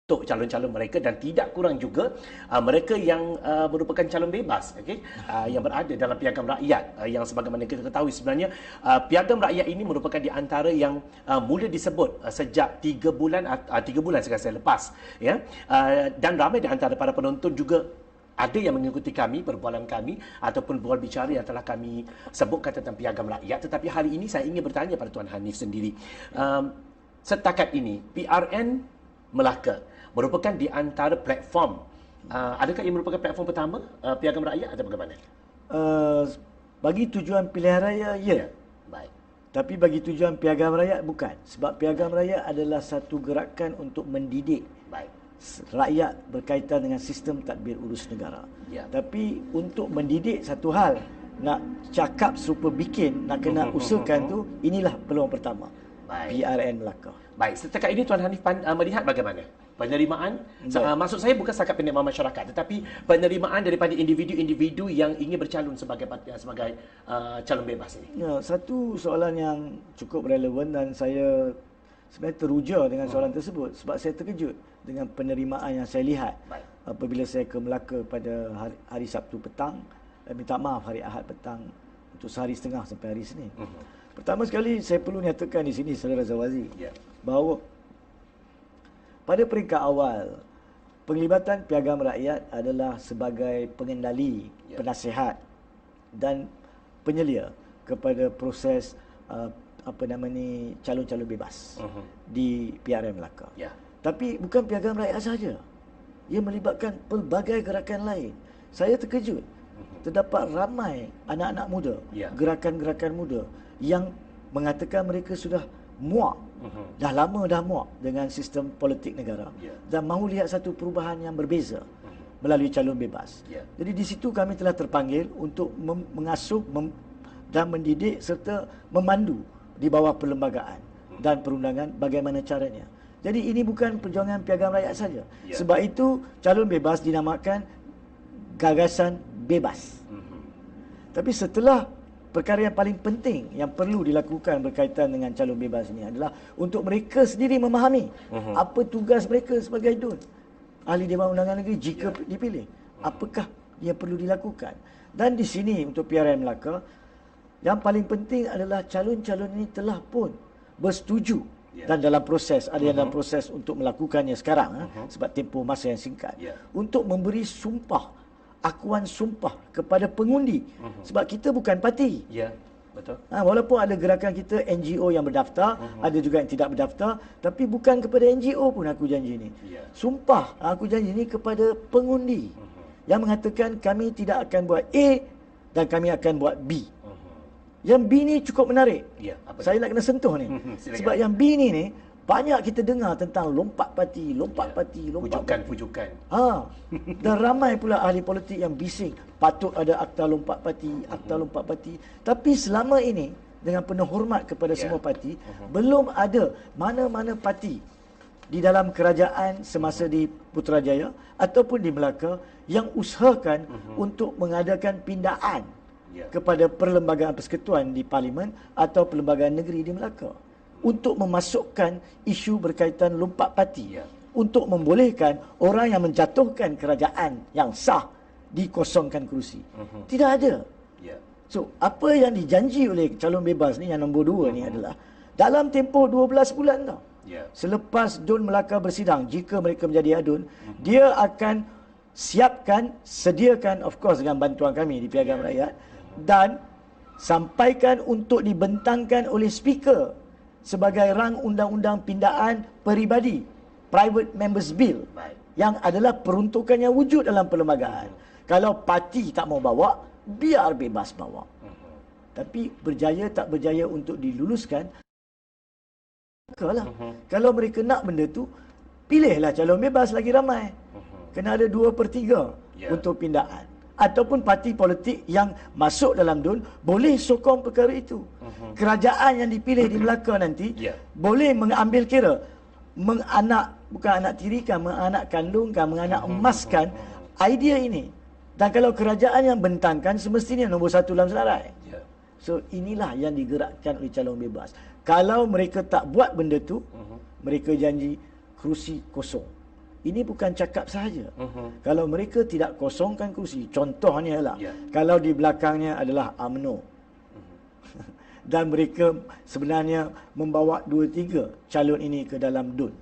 untuk calon-calon mereka dan tidak kurang juga mereka yang merupakan calon bebas, okey, yang berada dalam piagam rakyat, yang sebagaimana kita ketahui sebenarnya piagam rakyat ini merupakan di antara yang mula disebut sejak 3 bulan 3 bulan sekarang saya lepas, ya, dan ramai di antara para penonton juga ada yang mengikuti kami, perbualan kami ataupun bual bicara yang telah kami sebutkan tentang piagam rakyat. Tetapi hari ini saya ingin bertanya pada Tuan Hanif sendiri, setakat ini PRN Melaka merupakan di antara platform, adakah ia merupakan platform pertama piagam rakyat atau bagaimana? Bagi tujuan pilihan raya, ya. Baik. Tapi bagi tujuan piagam rakyat, bukan. Sebab piagam rakyat adalah satu gerakan untuk mendidik Baik. rakyat berkaitan dengan sistem tadbir urus negara. Ya. Tapi untuk mendidik satu hal, nak cakap serupa bikin, nak kena usahakan tu, inilah peluang pertama. Baik. PRN Melaka. Baik, setakat ini Tuan Hanif melihat bagaimana penerimaan, maksud saya bukan setakat penerimaan masyarakat, tetapi penerimaan daripada individu-individu yang ingin bercalon sebagai calon bebas ini. Ya, satu soalan yang cukup relevan dan saya sebenarnya teruja dengan soalan tersebut sebab saya terkejut dengan penerimaan yang saya lihat. Baik. Apabila saya ke Melaka pada hari Sabtu petang, minta maaf hari Ahad petang untuk sehari setengah sampai hari Senin. Pertama sekali saya perlu nyatakan di sini Saudara Zawazi, bahawa pada peringkat awal penglibatan piagam rakyat adalah sebagai pengendali, penasihat dan penyelia kepada proses calon-calon bebas di PRN Melaka. Tapi bukan piagam rakyat saja. Ia melibatkan pelbagai gerakan lain. Saya terkejut. Terdapat ramai anak-anak muda, gerakan-gerakan muda yang mengatakan mereka sudah muak, dah lama dah muak dengan sistem politik negara dan mahu lihat satu perubahan yang berbeza melalui calon bebas. Jadi di situ kami telah terpanggil untuk mengasuh dan mendidik serta memandu di bawah perlembagaan dan perundangan bagaimana caranya. Jadi ini bukan perjuangan piagam rakyat saja. Sebab itu calon bebas dinamakan gagasan bebas. Tapi setelah perkara yang paling penting yang perlu dilakukan berkaitan dengan calon bebas ini adalah untuk mereka sendiri memahami apa tugas mereka sebagai DUN, ahli Dewan Undangan Negeri jika dipilih. Apakah yang perlu dilakukan. Dan di sini untuk PRN Melaka, yang paling penting adalah calon-calon ini telah pun bersetuju dan dalam proses, ada yang dalam proses untuk melakukannya sekarang sebab tempoh masa yang singkat, untuk memberi sumpah, akuan sumpah kepada pengundi. Sebab kita bukan parti. Ya, betul. Walaupun ada gerakan kita NGO yang berdaftar, ada juga yang tidak berdaftar, tapi bukan kepada NGO pun aku janji ini. Sumpah aku janji ini kepada pengundi yang mengatakan kami tidak akan buat A dan kami akan buat B. Yang B ni cukup menarik. Saya nak kena sentuh ni. Sebab yang B ni banyak kita dengar tentang lompat parti, lompat parti. Pujukan. Dan ramai pula ahli politik yang bising patut ada akta lompat parti. Tapi selama ini dengan penuh hormat kepada semua parti, belum ada mana-mana parti di dalam kerajaan semasa di Putrajaya ataupun di Melaka yang usahakan untuk mengadakan pindaan kepada perlembagaan persekutuan di Parlimen atau perlembagaan negeri di Melaka untuk memasukkan isu berkaitan lompat parti, untuk membolehkan orang yang menjatuhkan kerajaan yang sah dikosongkan kerusi. Tidak ada. So, apa yang dijanji oleh calon bebas ni yang nombor 2 ni adalah dalam tempoh 12 bulan tau. Selepas DUN Melaka bersidang, jika mereka menjadi ADUN, dia akan sediakan of course dengan bantuan kami di Piagam Rakyat dan sampaikan untuk dibentangkan oleh speaker sebagai rang undang-undang pindaan peribadi, Private Members Bill, yang adalah peruntukannya wujud dalam perlembagaan. Kalau parti tak mau bawa, biar bebas bawa. Tapi berjaya tak berjaya untuk diluluskan, kalau mereka nak benda tu, pilihlah calon bebas lagi ramai. Kena ada 2/3 untuk pindaan. Ataupun parti politik yang masuk dalam DUN boleh sokong perkara itu. Kerajaan yang dipilih di Melaka nanti boleh mengambil kira bukan anak tirikan, menganak kandungkan, menganak emaskan idea ini. Dan kalau kerajaan yang bentangkan, semestinya nombor 1 dalam senarai. So inilah yang digerakkan oleh calon bebas. Kalau mereka tak buat benda tu, mereka janji kerusi kosong. ini bukan cakap sahaja. Kalau mereka tidak kosongkan kursi, contohnya lah, kalau di belakangnya adalah UMNO, dan mereka sebenarnya membawa 2-3 calon ini ke dalam DUN.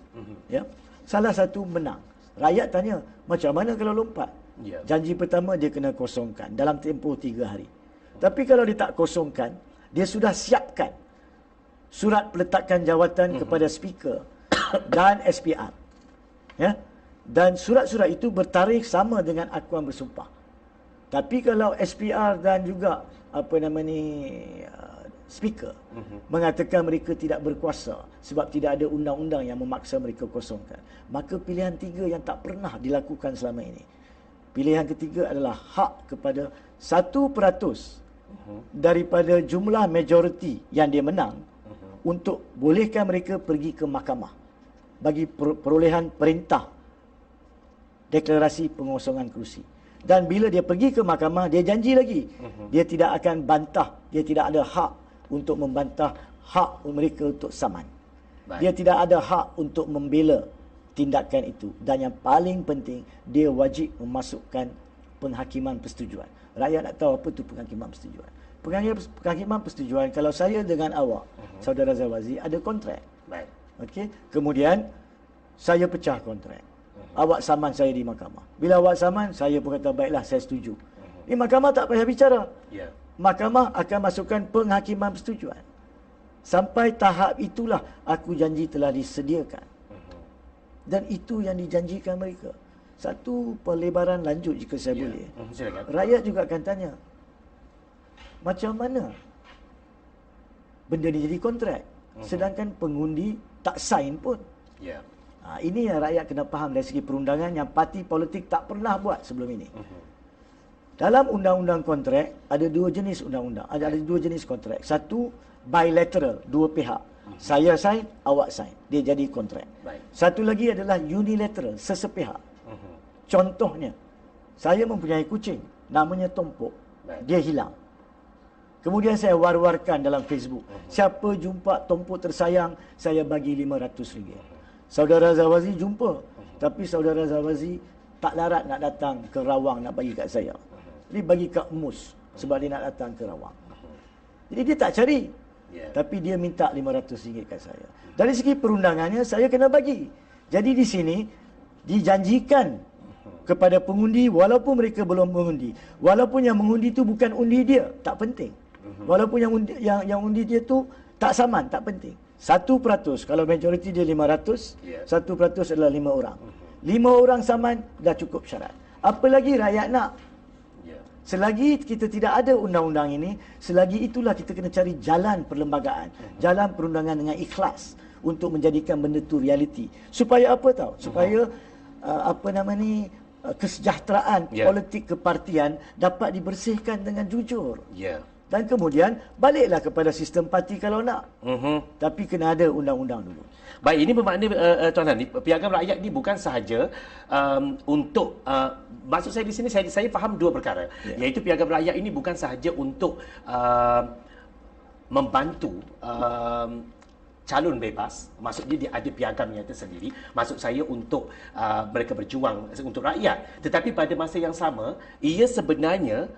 Ya. Salah satu menang. Rakyat tanya, macam mana kalau lompat? Janji pertama dia kena kosongkan dalam tempoh 3 hari. Tapi kalau dia tak kosongkan, dia sudah siapkan surat peletakan jawatan kepada speaker dan SPR. Ya. Dan surat-surat itu bertarikh sama dengan akuan bersumpah. Tapi kalau SPR dan juga speaker mengatakan mereka tidak berkuasa sebab tidak ada undang-undang yang memaksa mereka kosongkan, maka pilihan 3 yang tak pernah dilakukan selama ini. Pilihan ketiga adalah hak kepada 1% daripada jumlah majoriti yang dia menang untuk bolehkan mereka pergi ke mahkamah bagi perolehan perintah deklarasi pengosongan kerusi. Dan bila dia pergi ke mahkamah, dia janji lagi dia tidak akan bantah, dia tidak ada hak untuk membantah hak mereka untuk saman. Dia tidak ada hak untuk membela tindakan itu. Dan yang paling penting, dia wajib memasukkan penghakiman persetujuan. Rakyat nak tahu apa tu penghakiman persetujuan. Penghakiman persetujuan, kalau saya dengan awak, Saudara Zawazi, ada kontrak. Okey. Kemudian saya pecah kontrak. Awak saman saya di mahkamah. Bila awak saman, saya pun kata baiklah, saya setuju. Di mahkamah tak payah bicara. Mahkamah akan masukkan penghakiman persetujuan. Sampai tahap itulah aku janji telah disediakan. Dan itu yang dijanjikan mereka. Satu pelebaran lanjut jika saya boleh. Rakyat juga akan tanya, macam mana benda ni jadi kontrak? Sedangkan pengundi tak sign pun. Ini yang rakyat kena faham dari segi perundangan yang parti politik tak pernah buat sebelum ini. Dalam undang-undang kontrak ada 2 jenis undang-undang. Ada 2 jenis kontrak. Satu bilateral, 2 pihak. Saya sign, awak sign. Dia jadi kontrak. Satu lagi adalah unilateral, sesepihak. Contohnya, saya mempunyai kucing, namanya Tompok. Dia hilang. Kemudian saya war-warkan dalam Facebook. Siapa jumpa Tompok tersayang, saya bagi RM500. Saudara Zawazi jumpa. Tapi Saudara Zawazi tak larat nak datang ke Rawang nak bagi kat saya. Dia bagi kat Mus sebab dia nak datang ke Rawang. Jadi dia tak cari. Tapi dia minta RM500 kat saya. Dari segi perundangannya, saya kena bagi. Jadi di sini dijanjikan kepada pengundi walaupun mereka belum mengundi. Walaupun yang mengundi itu bukan undi dia, tak penting. Walaupun yang undi dia tu tak saman, tak penting. 1%, kalau majoriti dia 500, 1% adalah 5 orang. 5 orang saman dah cukup syarat. Apa lagi rakyat nak? Selagi kita tidak ada undang-undang ini, selagi itulah kita kena cari jalan perlembagaan, jalan perundangan dengan ikhlas untuk menjadikan benda tu realiti. Supaya apa tahu? Supaya kesejahteraan politik kepartian dapat dibersihkan dengan jujur. Dan kemudian baliklah kepada sistem parti kalau nak. Tapi kena ada undang-undang dulu. Baik, ini bermakna Tuan Han, piagam rakyat ni bukan sahaja untuk maksud saya di sini saya faham 2 perkara. Iaitu piagam rakyat ini bukan sahaja untuk membantu calon bebas, maksudnya dia ada piagamnya tersendiri, maksud saya untuk mereka berjuang untuk rakyat. Tetapi pada masa yang sama, ia sebenarnya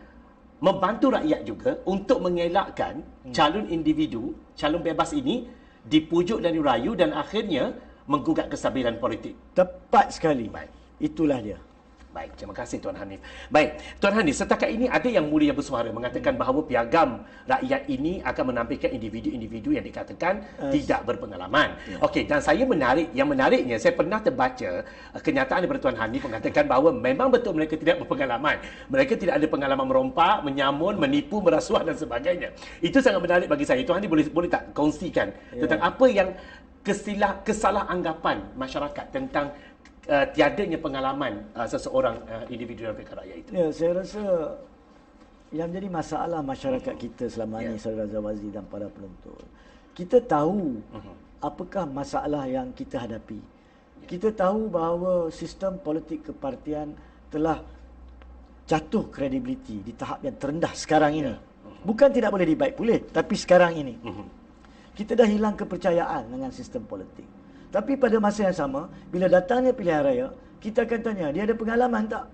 membantu rakyat juga untuk mengelakkan calon individu, calon bebas ini dipujuk dan dirayu dan akhirnya menggugat kestabilan politik. Tepat sekali. Baik. Itulah dia. Baik, terima kasih Tuan Hanif. Baik, Tuan Hanif, setakat ini ada yang mulia bersuara mengatakan bahawa piagam rakyat ini akan menampilkan individu-individu yang dikatakan tidak berpengalaman. Okey, dan yang menariknya, saya pernah terbaca kenyataan daripada Tuan Hanif mengatakan bahawa memang betul mereka tidak berpengalaman. Mereka tidak ada pengalaman merompak, menyamun, menipu, merasuah dan sebagainya. Itu sangat menarik bagi saya. Tuan Hanif boleh tak kongsikan tentang apa yang kesalahanggapan masyarakat tentang tiadanya pengalaman seseorang individu dalam perkara rakyat itu. Ya, saya rasa yang jadi masalah masyarakat kita selama ini, Saudara Zawazi dan para penonton, kita tahu apakah masalah yang kita hadapi. Kita tahu bahawa sistem politik kepartian telah jatuh kredibiliti di tahap yang terendah sekarang ini. Bukan tidak boleh dibaik pulih, tapi sekarang ini kita dah hilang kepercayaan dengan sistem politik. Tapi pada masa yang sama, bila datangnya pilihan raya, kita akan tanya, dia ada pengalaman tak?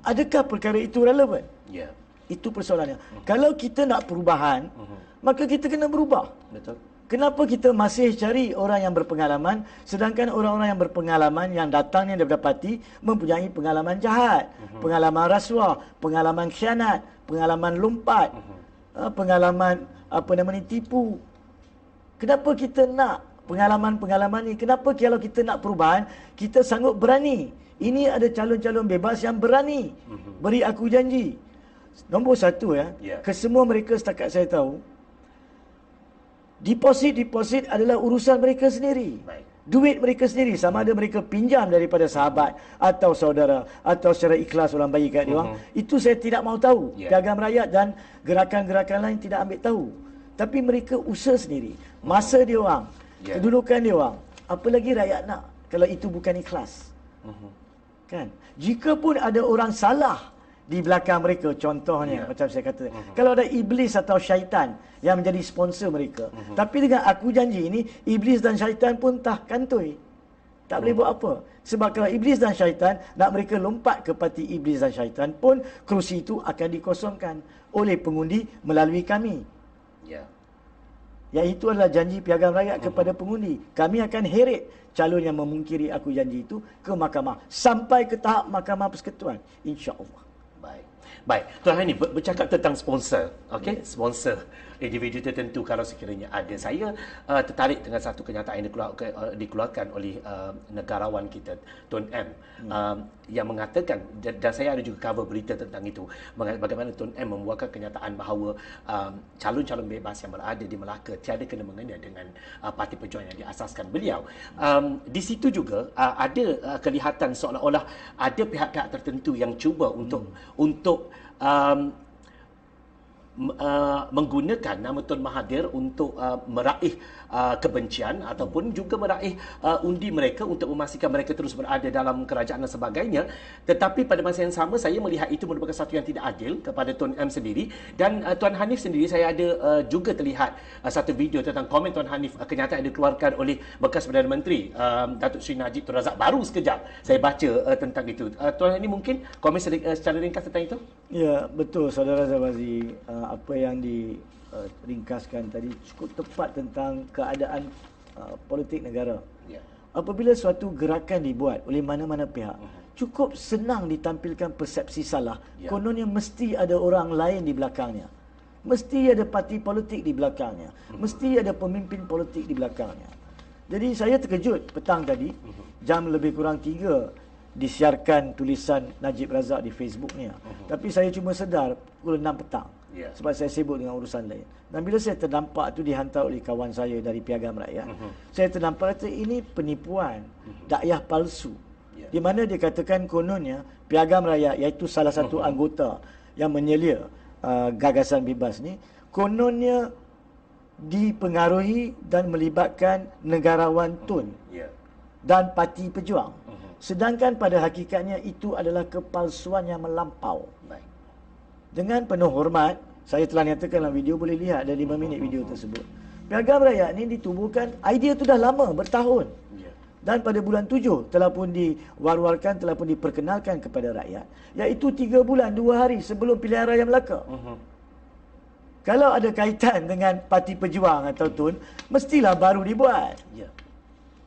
Adakah perkara itu relevan? Ya. Itu persoalannya. Kalau kita nak perubahan, maka kita kena berubah. Betul. Kenapa kita masih cari orang yang berpengalaman, sedangkan orang-orang yang berpengalaman yang datangnya daripada parti mempunyai pengalaman jahat, pengalaman rasuah, pengalaman khianat, pengalaman lompat, pengalaman tipu. Kenapa kita nak pengalaman-pengalaman ni? Kenapa kalau kita nak perubahan, kita sanggup berani? Ini ada calon-calon bebas yang berani. Beri aku janji. Nombor satu kesemua mereka setakat saya tahu, deposit adalah urusan mereka sendiri. Duit mereka sendiri, sama ada mereka pinjam daripada sahabat atau saudara atau secara ikhlas orang bagi kat dia orang, itu saya tidak mau tahu. Piagam rakyat dan gerakan-gerakan lain tidak ambil tahu. Tapi mereka usaha sendiri. Masa dia orang, kedudukan dia orang. Apa lagi rakyat nak kalau itu bukan ikhlas? Kan? Jika pun ada orang salah di belakang mereka, contohnya macam saya kata, kalau ada iblis atau syaitan yang menjadi sponsor mereka, tapi dengan aku janji ini, iblis dan syaitan pun tak kantoi, tak boleh buat apa. Sebab kalau iblis dan syaitan nak mereka lompat ke parti iblis dan syaitan pun, kerusi itu akan dikosongkan oleh pengundi melalui kami. Yang itu adalah janji piagam rakyat kepada pengundi. Kami akan heret calon yang memungkiri aku janji itu ke mahkamah sampai ke tahap mahkamah persekutuan, insya-Allah. Baik. Tuan Hani bercakap tentang sponsor, okey? Sponsor individu tertentu kalau sekiranya ada. Saya tertarik dengan satu kenyataan yang dikeluarkan oleh negarawan kita, Tun M, yang mengatakan, dan saya ada juga cover berita tentang itu, bagaimana Tun M membuatkan kenyataan bahawa calon-calon bebas yang berada di Melaka tiada kena-mengena dengan Parti Perjuangan yang diasaskan beliau. Di situ juga ada kelihatan seolah-olah ada pihak-pihak tertentu yang cuba untuk menggunakan nama Tun Mahathir untuk meraih kebencian ataupun juga meraih undi mereka untuk memastikan mereka terus berada dalam kerajaan dan sebagainya. Tetapi pada masa yang sama, saya melihat itu merupakan satu yang tidak adil kepada Tun M sendiri. Dan Tuan Hanif sendiri, saya ada juga terlihat satu video tentang komen Tuan Hanif, kenyataan yang dikeluarkan oleh bekas Perdana Menteri Datuk Seri Najib Tun Razak baru sekejap. Saya baca tentang itu. Tuan Hanif mungkin komen secara ringkas tentang itu? Ya, betul Saudara Zawazi. Apa yang diringkaskan tadi cukup tepat tentang keadaan politik negara. Apabila suatu gerakan dibuat oleh mana-mana pihak, cukup senang ditampilkan persepsi salah. Kononnya mesti ada orang lain di belakangnya. Mesti ada parti politik di belakangnya. Mesti ada pemimpin politik di belakangnya. Jadi saya terkejut petang tadi, jam lebih kurang 3, disiarkan tulisan Najib Razak di Facebooknya. Tapi saya cuma sedar pukul 6 petang. Sebab saya sibuk dengan urusan lain. Dan bila saya terdampak itu dihantar oleh kawan saya dari Piagam Rakyat, saya terdampak kata ini penipuan, dakwah palsu. Di mana dia katakan kononnya Piagam Rakyat, iaitu salah satu anggota yang menyelia gagasan bebas ni, kononnya dipengaruhi dan melibatkan negarawan Tun dan Parti Pejuang. Sedangkan pada hakikatnya itu adalah kepalsuan yang melampau. Dengan penuh hormat, saya telah nyatakan dalam video, boleh lihat ada 5 minit video tersebut. Piagam Rakyat ini ditubuhkan, idea itu dah lama, bertahun. Dan pada bulan 7 telah pun diwar-warkan, telah pun diperkenalkan kepada rakyat. Iaitu 3 bulan, 2 hari sebelum pilihan raya Melaka. Kalau ada kaitan dengan Parti Pejuang atau Tun, mestilah baru dibuat.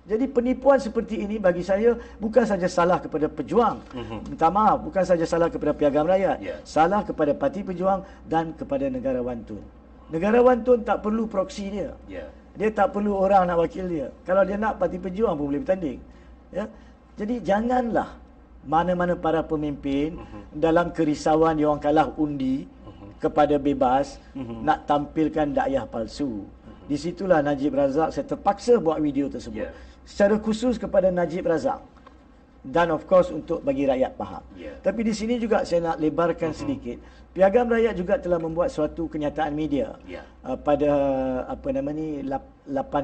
Jadi penipuan seperti ini bagi saya bukan saja salah kepada pejuang. Minta maaf, bukan saja salah kepada Piagam Rakyat. Salah kepada Parti Pejuang dan kepada negarawan Tun. Negarawan Tun tak perlu proksi dia. Dia tak perlu orang nak wakil dia. Kalau dia nak, Parti Pejuang pun boleh bertanding. Jadi janganlah mana-mana para pemimpin dalam kerisauan dia orang kalah undi kepada bebas nak tampilkan dakwah palsu. Di situlah Najib Razak, saya terpaksa buat video tersebut. Secara khusus kepada Najib Razak. Dan of course untuk bagi rakyat faham. Tapi di sini juga saya nak lebarkan sedikit. Piagam Rakyat juga telah membuat suatu kenyataan media pada 8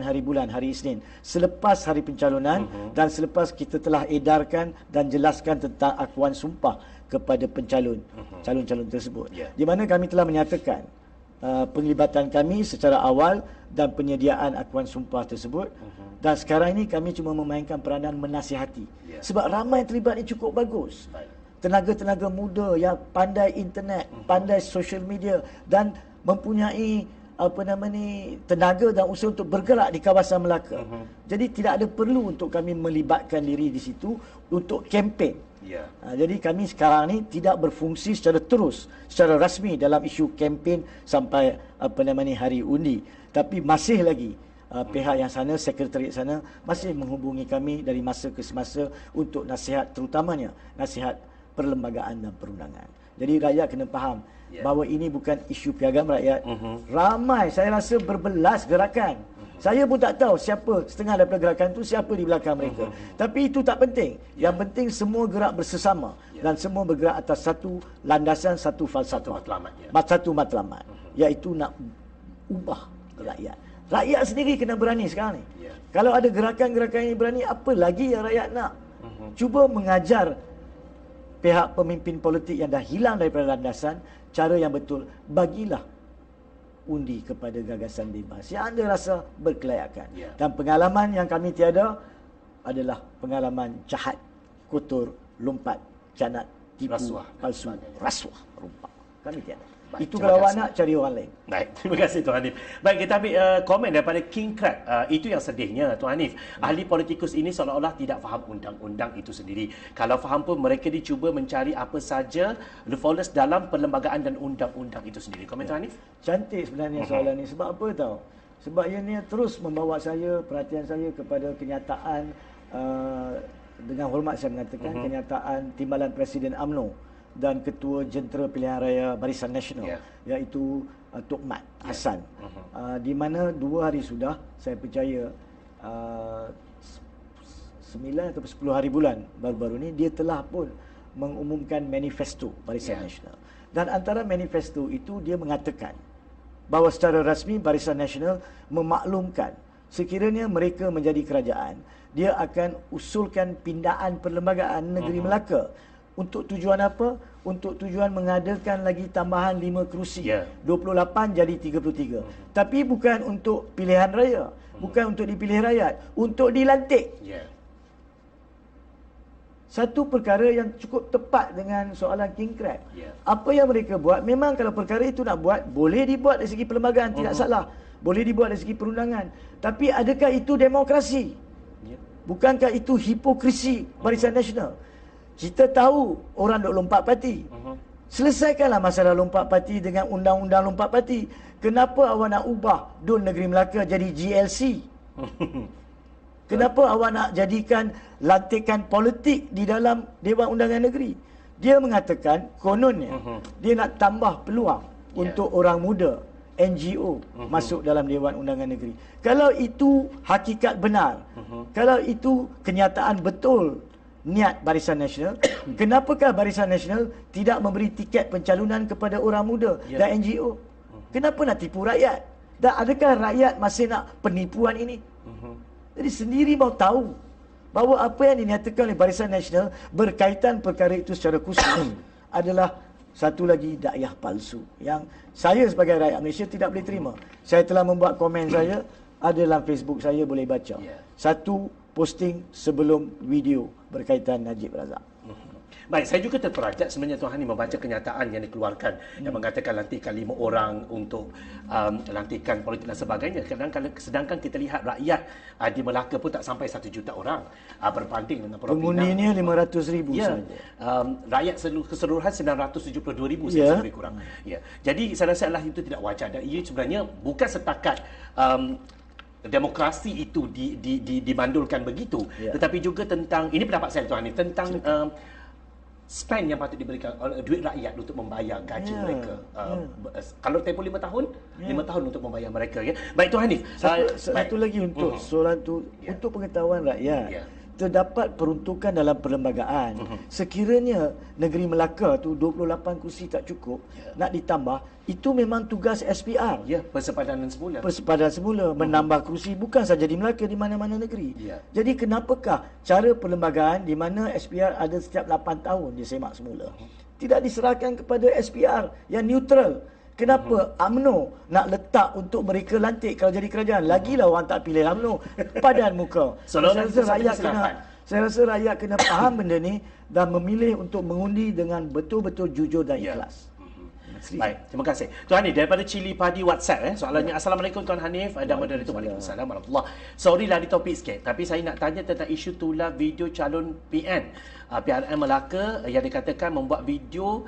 hari bulan, hari Isnin, selepas hari pencalonan dan selepas kita telah edarkan dan jelaskan tentang akuan sumpah kepada calon-calon tersebut. Di mana kami telah menyatakan penglibatan kami secara awal dan penyediaan akuan sumpah tersebut. Dan sekarang ini kami cuma memainkan peranan menasihati. Sebab ramai yang terlibat ni cukup bagus. Tenaga-tenaga muda yang pandai internet, pandai social media dan mempunyai tenaga dan usaha untuk bergerak di kawasan Melaka. Jadi tidak ada perlu untuk kami melibatkan diri di situ untuk kempen. Jadi kami sekarang ni tidak berfungsi secara rasmi dalam isu kempen sampai hari undi. Tapi masih lagi pihak yang sana, sekretariat sana masih menghubungi kami dari masa ke semasa untuk nasihat, terutamanya nasihat perlembagaan dan perundangan. Jadi rakyat kena faham bahawa ini bukan isu piagam rakyat. Ramai, saya rasa berbelas gerakan. Saya pun tak tahu siapa setengah daripada gerakan itu, siapa di belakang mereka. Tapi itu tak penting. Yang penting semua gerak bersesama dan semua bergerak atas satu landasan, satu falsafah. Satu matlamat. Iaitu nak ubah rakyat. Rakyat sendiri kena berani sekarang ni. Kalau ada gerakan-gerakan yang berani, apa lagi yang rakyat nak? Cuba mengajar pihak pemimpin politik yang dah hilang daripada landasan cara yang betul. Bagilah undi kepada gagasan bebas yang anda rasa berkelayakan. Dan pengalaman yang kami tiada adalah pengalaman jahat, kotor, lompat, canat, tipu, palsu, rasuah, rompak. Kami tiada. Baik, itu kalau awak nak cari orang lain. Baik, terima kasih Tuan Hanif. Baik, kita ambil komen daripada King Crab. Itu yang sedihnya Tuan Hanif. Ahli politikus ini seolah-olah tidak faham undang-undang itu sendiri. Kalau faham pun mereka dicuba mencari apa saja loopholes dalam perlembagaan dan undang-undang itu sendiri. Komen Tuan Hanif? Cantik sebenarnya soalan ni. Sebab apa tahu? Sebab ianya terus membawa perhatian saya kepada kenyataan, dengan hormat saya mengatakan, kenyataan Timbalan Presiden UMNO dan Ketua Jentera Pilihan Raya Barisan Nasional, iaitu Tok Mat Hassan, di mana 2 hari sudah, saya percaya 9 atau 10 hari bulan baru-baru ni, dia telah pun mengumumkan manifesto Barisan Nasional. Dan antara manifesto itu dia mengatakan bahawa secara rasmi Barisan Nasional memaklumkan sekiranya mereka menjadi kerajaan, dia akan usulkan pindaan perlembagaan negeri Melaka. Untuk tujuan apa? Untuk tujuan mengadakan lagi tambahan 5 kerusi. 28 jadi 33. Tapi bukan untuk pilihan raya. Bukan untuk dipilih rakyat. Untuk dilantik. Satu perkara yang cukup tepat dengan soalan King Crab. Apa yang mereka buat, memang kalau perkara itu nak buat, boleh dibuat dari segi perlembagaan, tidak salah. Boleh dibuat dari segi perundangan. Tapi adakah itu demokrasi? Bukankah itu hipokrisi Barisan Nasional? Kita tahu orang duk lompat parti. Selesaikanlah masalah lompat parti dengan undang-undang lompat parti. Kenapa awak nak ubah DUN Negeri Melaka jadi GLC? Kenapa awak nak jadikan lantikan politik di dalam Dewan Undangan Negeri? Dia mengatakan kononnya dia nak tambah peluang untuk orang muda, NGO masuk dalam Dewan Undangan Negeri. Kalau itu hakikat benar, kalau itu kenyataan betul niat Barisan Nasional, kenapakah Barisan Nasional tidak memberi tiket pencalonan kepada orang muda dan NGO? Kenapa nak tipu rakyat? Dan adakah rakyat masih nak penipuan ini? Jadi sendiri mau tahu bahawa apa yang dinyatakan oleh Barisan Nasional berkaitan perkara itu secara khusus adalah satu lagi dakwah palsu yang saya sebagai rakyat Malaysia tidak boleh terima. Saya telah membuat komen saya, ada dalam Facebook saya, boleh baca. Satu posting sebelum video berkaitan Najib Razak. Baik, saya juga terperanjat sebenarnya Tuan Hanif membaca kenyataan yang dikeluarkan yang mengatakan lantikan 5 orang untuk lantikan politik dan sebagainya. Sedangkan kita lihat rakyat di Melaka pun tak sampai 1 juta orang berbanding dengan Pulau Pinang. Pengundinya 500,000 saja. Rakyat keseluruhan 972,000 lebih kurang. Jadi saya rasa itu tidak wajar dan ia sebenarnya bukan setakat demokrasi itu dimandulkan begitu, tetapi juga tentang, ini pendapat saya Tuan Hanif, tentang spend yang patut diberikan oleh duit rakyat untuk membayar gaji mereka. Kalau tempoh 5 tahun, 5 tahun untuk membayar mereka. Baik Tuan Hanif. Satu lagi untuk soalan tu, untuk pengetahuan rakyat. Terdapat peruntukan dalam perlembagaan. Sekiranya negeri Melaka tu 28 kursi tak cukup, nak ditambah, itu memang tugas SPR. Persepadanan semula. Persepadanan semula, menambah kursi bukan saja di Melaka, di mana-mana negeri. Jadi kenapakah cara perlembagaan di mana SPR ada setiap 8 tahun dia semak semula, tidak diserahkan kepada SPR yang neutral? Kenapa UMNO nak letak untuk mereka lantik kalau jadi kerajaan? Lagilah orang tak pilih UMNO padan muka. Saya rasa rakyat kena faham benda ni dan memilih untuk mengundi dengan betul-betul jujur dan ikhlas. Baik, terima kasih. Tuan Hanif daripada Cili Padi WhatsApp soalannya. Assalamualaikum Tuan Hanif dan moderator. Waalaikumsalam warahmatullahi. Sorry lah di topik sikit, tapi saya nak tanya tentang isu tular video calon PN PRN Melaka yang dikatakan membuat video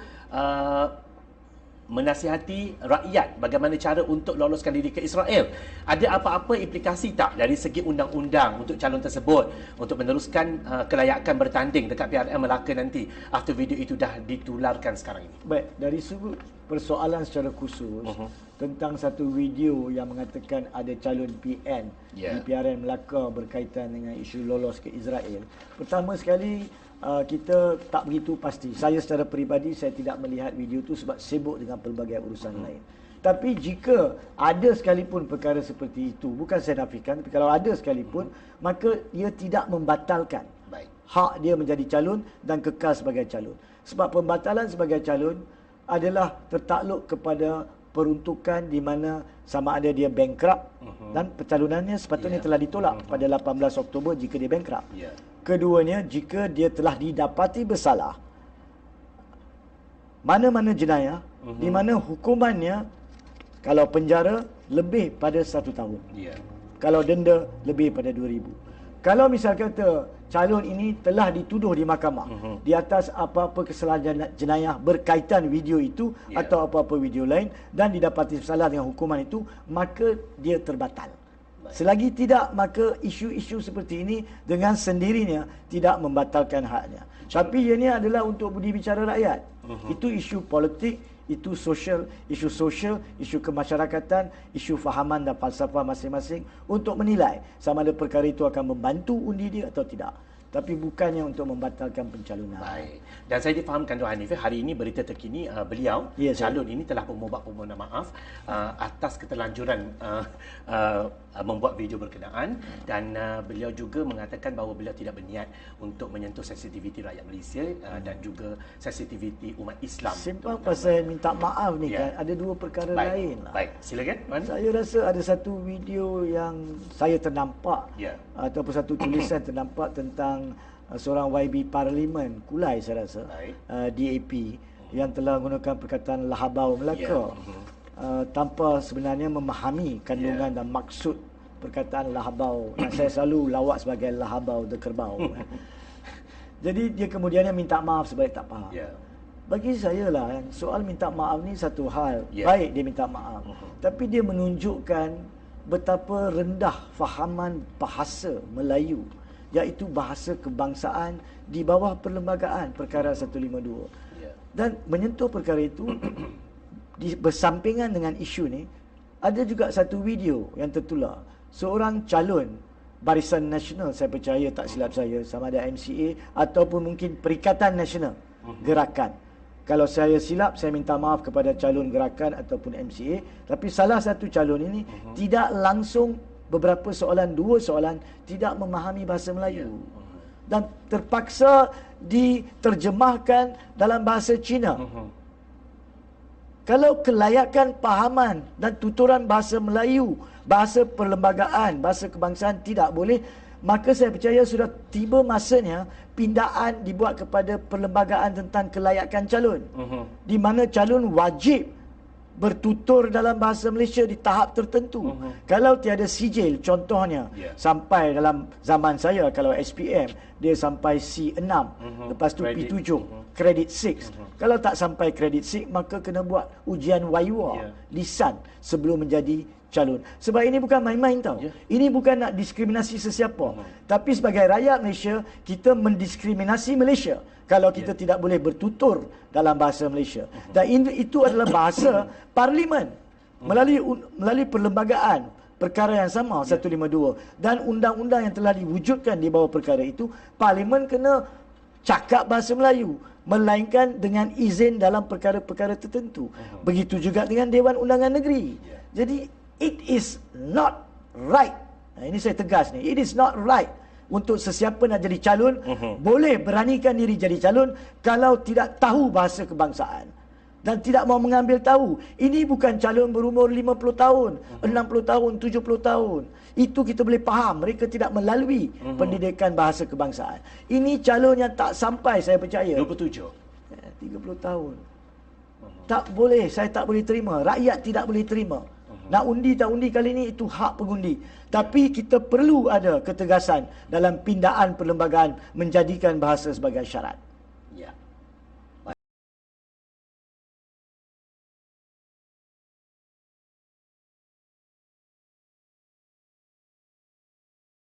menasihati rakyat bagaimana cara untuk loloskan diri ke Israel. Ada apa-apa implikasi tak dari segi undang-undang untuk calon tersebut untuk meneruskan kelayakan bertanding dekat PRN Melaka nanti after video itu dah ditularkan sekarang ini? Baik, dari sudut persoalan secara khusus tentang satu video yang mengatakan ada calon PN di PRN Melaka berkaitan dengan isu lolos ke Israel. Pertama sekali, kita tak begitu pasti. Saya secara peribadi saya tidak melihat video itu sebab sibuk dengan pelbagai urusan lain. Tapi jika ada sekalipun perkara seperti itu, bukan saya nafikan, tapi kalau ada sekalipun, maka ia tidak membatalkan hak dia menjadi calon dan kekal sebagai calon. Sebab pembatalan sebagai calon adalah tertakluk kepada peruntukan di mana sama ada dia bankrupt dan pencalonannya sepatutnya telah ditolak pada 18 Oktober jika dia bankrupt. Keduanya, jika dia telah didapati bersalah, mana-mana jenayah di mana hukumannya kalau penjara lebih pada 1 tahun, kalau denda lebih pada 2,000. Kalau misal kata calon ini telah dituduh di mahkamah di atas apa-apa kesalahan jenayah berkaitan video itu atau apa-apa video lain dan didapati bersalah dengan hukuman itu, maka dia terbatal. Selagi tidak, maka isu-isu seperti ini dengan sendirinya tidak membatalkan haknya. Tapi ianya adalah untuk budi bicara rakyat. Itu isu politik, itu isu kemasyarakatan, isu fahaman dan falsafah masing-masing untuk menilai sama ada perkara itu akan membantu undi dia atau tidak. Tapi bukannya untuk membatalkan pencalonan. Baik. Dan saya difahamkan Tuan Hanif, hari ini berita terkini beliau, calon ini telah membuat permohonan maaf atas keterlanjuran membuat video berkenaan dan beliau juga mengatakan bahawa beliau tidak berniat untuk menyentuh sensitiviti rakyat Malaysia dan juga sensitiviti umat Islam. Simpang pasal minta maaf ni kan, ada dua perkara lain lah. Baik, silakan. Saya rasa ada satu video yang saya ternampak ataupun satu tulisan ternampak tentang seorang YB Parlimen Kulai, saya rasa DAP yang telah menggunakan perkataan lahabau Melaka tanpa sebenarnya memahami kandungan dan maksud perkataan lahabau yang saya selalu lawak sebagai lahabau the kerbau. Jadi dia kemudiannya minta maaf sebab tak faham. Bagi saya lah, soal minta maaf ni satu hal, baik dia minta maaf, tapi dia menunjukkan betapa rendah fahaman bahasa Melayu, iaitu bahasa kebangsaan di bawah perlembagaan perkara 152. Dan menyentuh perkara itu bersampingan dengan isu ni, ada juga satu video yang tertular seorang calon Barisan Nasional, saya percaya tak silap saya, sama ada MCA ataupun mungkin Perikatan Nasional Gerakan. Kalau saya silap, saya minta maaf kepada calon Gerakan ataupun MCA. Tapi salah satu calon ini tidak langsung beberapa soalan, dua soalan, tidak memahami bahasa Melayu dan terpaksa diterjemahkan dalam bahasa Cina. Kalau kelayakan pahaman dan tuturan bahasa Melayu, bahasa perlembagaan, bahasa kebangsaan tidak boleh, maka saya percaya sudah tiba masanya pindaan dibuat kepada perlembagaan tentang kelayakan calon, di mana calon wajib bertutur dalam bahasa Malaysia di tahap tertentu. Kalau tiada sijil, contohnya sampai dalam zaman saya, kalau SPM dia sampai C6, lepas tu P7, kredit 6. Kalau tak sampai kredit 6, maka kena buat ujian WAIWA, lisan, sebelum menjadi calon. Sebab ini bukan main-main tau. Ini bukan nak diskriminasi sesiapa. Tapi sebagai rakyat Malaysia, kita mendiskriminasi Malaysia kalau kita tidak boleh bertutur dalam bahasa Malaysia. Dan itu adalah bahasa Parlimen melalui perlembagaan perkara yang sama 152 dan undang-undang yang telah diwujudkan di bawah perkara itu. Parlimen kena cakap bahasa Melayu, melainkan dengan izin dalam perkara-perkara tertentu. Begitu juga dengan Dewan Undangan Negeri. Jadi it is not right. Ini saya tegas ni, it is not right untuk sesiapa nak jadi calon boleh beranikan diri jadi calon kalau tidak tahu bahasa kebangsaan. dan tidak mau mengambil tahu. Ini bukan calon berumur 50 tahun, 60 tahun, 70 tahun. Itu kita boleh faham. Mereka tidak melalui pendidikan bahasa kebangsaan. Ini calon yang tak sampai, saya percaya. 27. 30 tahun. Tak boleh, saya tak boleh terima. Rakyat tidak boleh terima. Nak undi tak undi kali ini, itu hak pengundi. Tapi kita perlu ada ketegasan dalam pindaan perlembagaan menjadikan bahasa sebagai syarat. Ya.